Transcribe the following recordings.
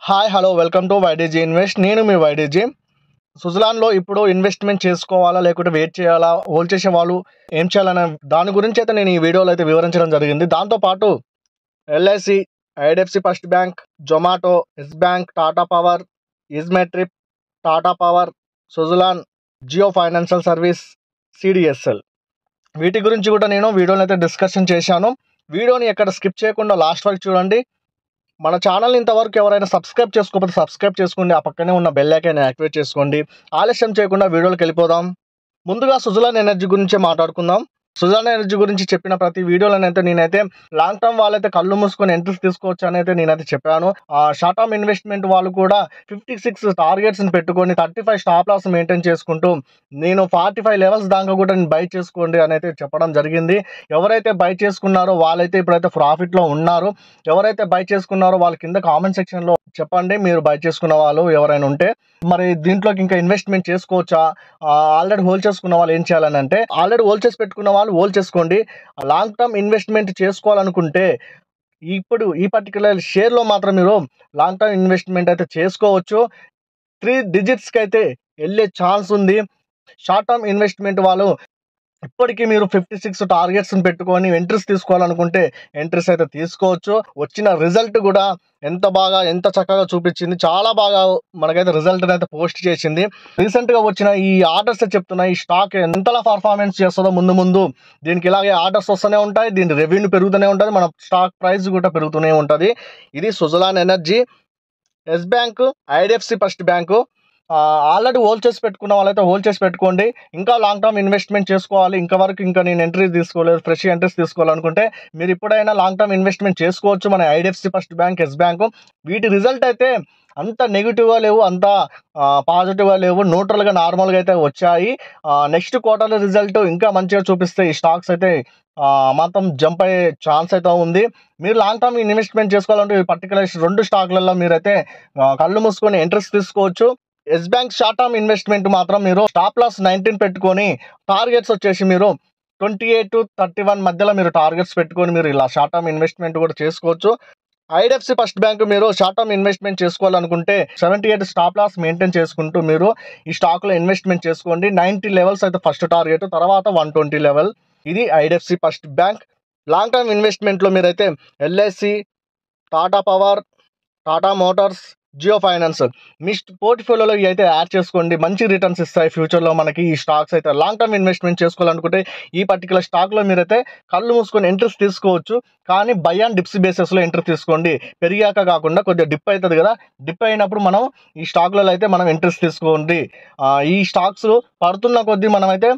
Hi hello welcome to YDG invest. నేను మీ వైడీజీ. సుజలాన్లో ఇప్పుడు ఇన్వెస్ట్మెంట్ చేసుకోవాలా లేకుంటే వెయిట్ చేయాలా, హోల్డ్ చేసే వాళ్ళు ఏం చేయాలనే దాని గురించి అయితే నేను ఈ వీడియోలో అయితే వివరించడం జరిగింది. దాంతోపాటు LIC, IDFC first bank, Zomato, yes bank, Tata power, EaseMyTrip, Tata power, Suzlon, Jio financial service, CDSL వీటి గురించి కూడా నేను వీడియోని అయితే డిస్కషన్ చేశాను. వీడియోని ఎక్కడ స్కిప్ చేయకుండా లాస్ట్ వరకు చూడండి. మన ఛానల్ ఇంతవరకు ఎవరైనా సబ్స్క్రైబ్ చేసుకోకపోతే సబ్స్క్రైబ్ చేసుకోండి. ఆ పక్కనే ఉన్న బెల్ ఐకాన్ యాక్టివేట్ చేసుకోండి. ఆలస్యం చేయకుండా వీడియోలోకి వెళ్ళిపోదాం. ముందుగా సుజలాన్ ఎనర్జీ గురించి మాట్లాడుకుందాం. సుజలాన్ ఎనర్జీ గురించి చెప్పిన ప్రతి వీడియోలోనైతే నేనైతే లాంగ్ టర్మ్ వాళ్ళైతే కళ్ళు మూసుకొని ఎంట్రీస్ తీసుకోవచ్చు అని అయితే నేనైతే చెప్పాను. షార్ట్ టర్మ్ ఇన్వెస్ట్మెంట్ వాళ్ళు కూడా 56 టార్గెట్స్ని పెట్టుకొని 35 స్టాప్ లాస్ మెయింటైన్ చేసుకుంటూ నేను 45 లెవెల్స్ దాకా కూడా నేను బై చేసుకోండి అని అయితే చెప్పడం జరిగింది. ఎవరైతే బై చేసుకున్నారో వాళ్ళైతే ఇప్పుడైతే ప్రాఫిట్లో ఉన్నారు. ఎవరైతే బై చేసుకున్నారో వాళ్ళ కింద కామెంట్ సెక్షన్లో చెప్పండి, మీరు బై చేసుకున్న వాళ్ళు ఎవరైనా ఉంటే. మరి దీంట్లోకి ఇంకా ఇన్వెస్ట్మెంట్ చేసుకోవచ్చా? ఆల్రెడీ హోల్డ్ చేసుకున్న వాళ్ళు ఏం చేయాలని అంటే, ఆల్రెడీ హోల్డ్ చేసి పెట్టుకున్న వాళ్ళు హోల్డ్ చేసుకోండి. లాంగ్ టర్మ్ ఇన్వెస్ట్మెంట్ చేసుకోవాలనుకుంటే ఇప్పుడు ఈ పర్టికులర్ షేర్లో మాత్రం మీరు లాంగ్ టర్మ్ ఇన్వెస్ట్మెంట్ అయితే చేసుకోవచ్చు. 3 డిజిట్స్కి అయితే వెళ్ళే ఛాన్స్ ఉంది. షార్ట్ టర్మ్ ఇన్వెస్ట్మెంట్ వాళ్ళు ఇప్పటికీ మీరు 56 టార్గెట్స్ని పెట్టుకొని ఎంట్రీస్ తీసుకోవాలనుకుంటే ఎంట్రీస్ అయితే తీసుకోవచ్చు. వచ్చిన రిజల్ట్ కూడా ఎంత చక్కగా చూపించింది. చాలా బాగా మనకైతే రిజల్ట్ అయితే పోస్ట్ చేసింది. రీసెంట్గా వచ్చిన ఈ ఆర్డర్స్ చెప్తున్నా, ఈ స్టాక్ ఎంతలా పర్ఫార్మెన్స్ చేస్తుందో ముందు దీనికి ఇలాగే ఆర్డర్స్ వస్తూనే ఉంటాయి. దీని రెవెన్యూ పెరుగుతూనే ఉంటుంది, మన స్టాక్ ప్రైస్ కూడా పెరుగుతూనే ఉంటుంది. ఇది Suzlon energy. Yes bank, IDFC first bank already hold చేసి పెట్టుకున్న వాళ్ళైతే హోల్డ్ చేసి పెట్టుకోండి. ఇంకా లాంగ్ టర్మ్ ఇన్వెస్ట్మెంట్ చేసుకోవాలి, ఇంకా నేను ఎంట్రీ తీసుకోలేదు, ఫ్రెష్ ఎంట్రీస్ తీసుకోవాలనుకుంటే మీరు ఇప్పుడైనా లాంగ్ టర్మ్ ఇన్వెస్ట్మెంట్ చేసుకోవచ్చు. మన IDFC first bank, Yes bank వీటి రిజల్ట్ అయితే అంత నెగిటివ్గా లేవు, అంత పాజిటివ్గా లేవు, న్యూట్రల్గా నార్మల్గా అయితే వచ్చాయి. నెక్స్ట్ క్వార్టర్లీ రిజల్ట్ ఇంకా మంచిగా చూపిస్తే ఈ స్టాక్స్ అయితే మాత్రం జంప్ అయ్యే ఛాన్స్ అయితే ఉంది. మీరు లాంగ్ టర్మ్ ఇన్వెస్ట్మెంట్ చేసుకోవాలంటే ఈ పర్టికులర్ 2 స్టాక్లలో మీరైతే కళ్ళు మూసుకొని ఎంట్రీస్ తీసుకోవచ్చు. Yes bank short term investment మాత్రం మీరు స్టాప్ లాస్ 19 పెట్టుకొని టార్గెట్స్ వచ్చేసి మీరు 28 to 31 మధ్యలో మీరు టార్గెట్స్ పెట్టుకొని మీరు ఇలా షార్ట్ టర్మ్ ఇన్వెస్ట్మెంట్ కూడా చేసుకోవచ్చు. ఐడిఎఫ్సి ఫస్ట్ బ్యాంక్ మీరు షార్ట్ టర్మ్ ఇన్వెస్ట్మెంట్ చేసుకోవాలనుకుంటే 78 స్టాప్ లాస్ మెయింటైన్ చేసుకుంటూ మీరు ఈ స్టాక్లో ఇన్వెస్ట్మెంట్ చేసుకోండి. 90 లెవెల్స్ అయితే ఫస్ట్ టార్గెట్, తర్వాత 120 లెవెల్. ఇది IDFC first bank. Long term ఇన్వెస్ట్మెంట్లో మీరైతే LIC, Tata power, Tata motors, Jio finance మీ పోర్ట్ఫోలియోలో ఇవి అయితే యాడ్ చేసుకోండి. మంచి రిటర్న్స్ ఇస్తాయి ఫ్యూచర్లో మనకి ఈ స్టాక్స్ అయితే. లాంగ్ టర్మ్ ఇన్వెస్ట్మెంట్ చేసుకోవాలనుకుంటే ఈ పర్టికులర్ స్టాక్లో మీరైతే కళ్ళు మూసుకొని ఎంట్రీస్ తీసుకోవచ్చు. కానీ బై అండ్ డిప్స్ బేసెస్లో ఎంట్రీ తీసుకోండి. పెరిగాక కాకుండా కొద్దిగా డిప్ అవుతుంది కదా, డిప్ అయినప్పుడు మనం ఈ స్టాక్లలో అయితే మనం ఎంట్రీస్ తీసుకోండి. ఈ స్టాక్స్ పడుతున్న కొద్దీ మనమైతే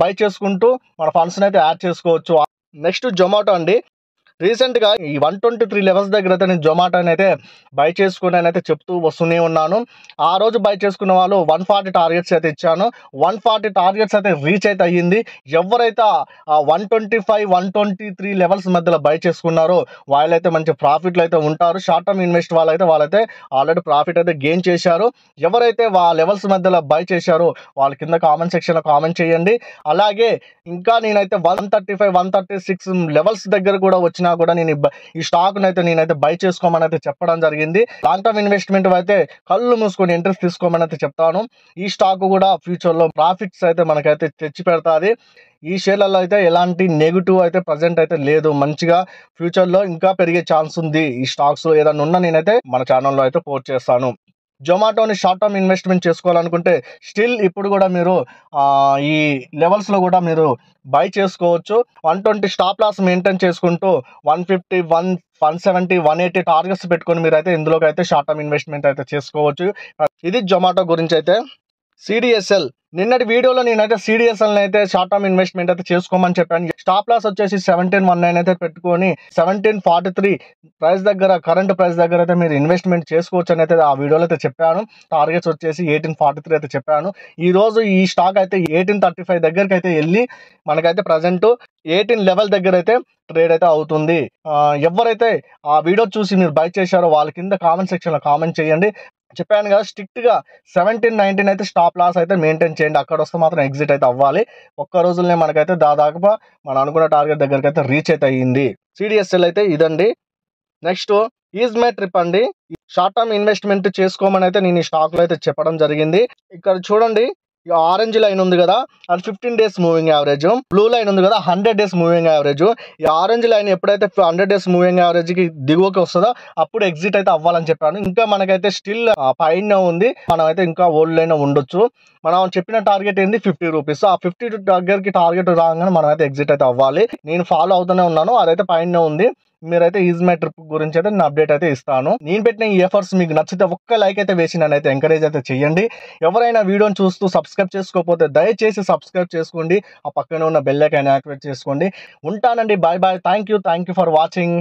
బై చేసుకుంటూ మన ఫండ్స్ని అయితే యాడ్ చేసుకోవచ్చు. నెక్స్ట్ జొమాటో అండి. రీసెంట్గా ఈ 123 లెవెల్స్ దగ్గర అయితే నేను జొమాటోని అయితే బై చేసుకుని అయితే చెప్తూ వస్తూనే ఉన్నాను. ఆ రోజు బై చేసుకున్న వాళ్ళు 140 టార్గెట్స్ అయితే ఇచ్చాను. 140 టార్గెట్స్ అయితే రీచ్ అయితే అయ్యింది. ఎవరైతే 125, 123 లెవెల్స్ మధ్యలో బై చేసుకున్నారో వాళ్ళైతే మంచి ప్రాఫిట్లు అయితే ఉంటారు. షార్ట్ టర్మ్ ఇన్వెస్ట్ వాళ్ళైతే ఆల్రెడీ ప్రాఫిట్ అయితే గెయిన్ చేశారు. ఎవరైతే లెవెల్స్ మధ్యలో బై చేశారో వాళ్ళ కింద కామెంట్ సెక్షన్లో కామెంట్ చేయండి. అలాగే ఇంకా నేనైతే 135, 136 లెవెల్స్ దగ్గర కూడా వచ్చినా కూడా నేను ఈ స్టాక్ నేనైతే బై చేసుకోమని అయితే చెప్పడం జరిగింది. లాంగ్ టర్మ్ ఇన్వెస్ట్మెంట్ అయితే కళ్ళు మూసుకొని ఎంట్రీస్ తీసుకోమని అయితే చెప్తాను. ఈ స్టాక్ కూడా ఫ్యూచర్లో ప్రాఫిట్స్ అయితే మనకైతే తెచ్చి పెడతాది. ఈ షేర్లలో అయితే ఎలాంటి నెగిటివ్ అయితే ప్రజెంట్ అయితే లేదు. మంచిగా ఫ్యూచర్లో ఇంకా పెరిగే ఛాన్స్ ఉంది. ఈ స్టాక్స్ ఏదైనా ఉన్నా నేనైతే మన ఛానల్లో అయితే పోస్ట్ చేస్తాను. జొమాటోని షార్ట్ టర్మ్ ఇన్వెస్ట్మెంట్ చేసుకోవాలనుకుంటే స్టిల్ ఇప్పుడు కూడా మీరు ఈ లెవెల్స్లో కూడా మీరు బై చేసుకోవచ్చు. 120 స్టాప్ లాస్ మెయింటైన్ చేసుకుంటూ 150, 170, 180 టార్గెట్స్ పెట్టుకొని మీరైతే ఇందులోకి అయితే షార్ట్ టర్మ్ ఇన్వెస్ట్మెంట్ అయితే చేసుకోవచ్చు. ఇది జొమాటో గురించి అయితే. సిడిఎస్ఎల్ నిన్నటి వీడియోలో నేనైతే సిడిఎస్ఎల్ని అయితే షార్ట్ టర్మ్ ఇన్వెస్ట్మెంట్ అయితే చేసుకోమని చెప్పాను. స్టాప్ లాస్ వచ్చేసి 1719 అయితే పెట్టుకొని 1743 ప్రైస్ దగ్గర, కరెంట్ ప్రైస్ దగ్గర అయితే మీరు ఇన్వెస్ట్మెంట్ చేసుకోవచ్చు అని అయితే ఆ వీడియోలో అయితే చెప్పాను. టార్గెట్స్ వచ్చేసి 1843 అయితే చెప్పాను. ఈ రోజు ఈ స్టాక్ అయితే 1835 దగ్గరికి అయితే వెళ్ళి మనకైతే ప్రజెంట్ 18 లెవెల్ దగ్గర అయితే ట్రేడ్ అయితే అవుతుంది. ఎవరైతే ఆ వీడియో చూసి మీరు బై చేశారో వాళ్ళ కింద కామెంట్ సెక్షన్లో కామెంట్ చేయండి. చెప్పాను కదా, స్ట్రిక్ట్గా 1719 అయితే స్టాప్ లాస్ అయితే మెయింటైన్ చేయండి. అక్కడ వస్తే మాత్రం ఎగ్జిట్ అయితే అవ్వాలి. ఒక్క రోజులనే మనకైతే దాదాపుగా మనం అనుకున్న టార్గెట్ దగ్గరికి అయితే రీచ్ అయితే అయ్యింది. సిడిఎస్ఎల్ అయితే ఇదండి. నెక్స్ట్ ఈజ్ మై ట్రిప్ అండి. షార్ట్ టర్మ్ ఇన్వెస్ట్మెంట్ చేసుకోమని అయితే నేను ఈ స్టాక్లో అయితే చెప్పడం జరిగింది. ఇక్కడ చూడండి, ఈ ఆరెంజ్ లైన్ ఉంది కదా, అది 15 days moving average. Blue line ఉంది కదా, 100 డేస్ మూవింగ్ యావరేజ్. ఈ ఆరెంజ్ లైన్ ఎప్పుడైతే 100 డేస్ మూవింగ్ యావరేజ్కి దిగువకి వస్తుందో అప్పుడు ఎగ్జిట్ అయితే అవ్వాలని చెప్పాను. ఇంకా మనకైతే స్టిల్ పైన ఉంది, మనం అయితే ఇంకా ఓల్డ్ లైన్ ఉండొచ్చు. మనం చెప్పిన టార్గెట్ ఏంది 50 రూపీస్. ఆ 50 దగ్గరికి టార్గెట్ రాగానే మనం అయితే ఎగ్జిట్ అయితే అవ్వాలి. నేను ఫాలో అవుతూనే ఉన్నాను, అదైతే పైన ఉంది. మీరైతే ఈజ్ మై ట్రిప్ గురించి అయితే నేను అప్డేట్ అయితే ఇస్తాను. నేను పెట్టిన ఈ ఎఫర్ట్స్ మీకు నచ్చితే ఒక్క లైక్ అయితే వేసి నన్ను అయితే ఎంకరేజ్ అయితే చేయండి. ఎవరైనా వీడియోని చూస్తూ సబ్స్క్రైబ్ చేసుకోకపోతే దయచేసి సబ్స్క్రైబ్ చేసుకోండి. ఆ పక్కనే ఉన్న బెల్ ఐకాన్ యాక్టివేట్ చేసుకోండి. ఉంటానండి, bye bye. Thank you for watching.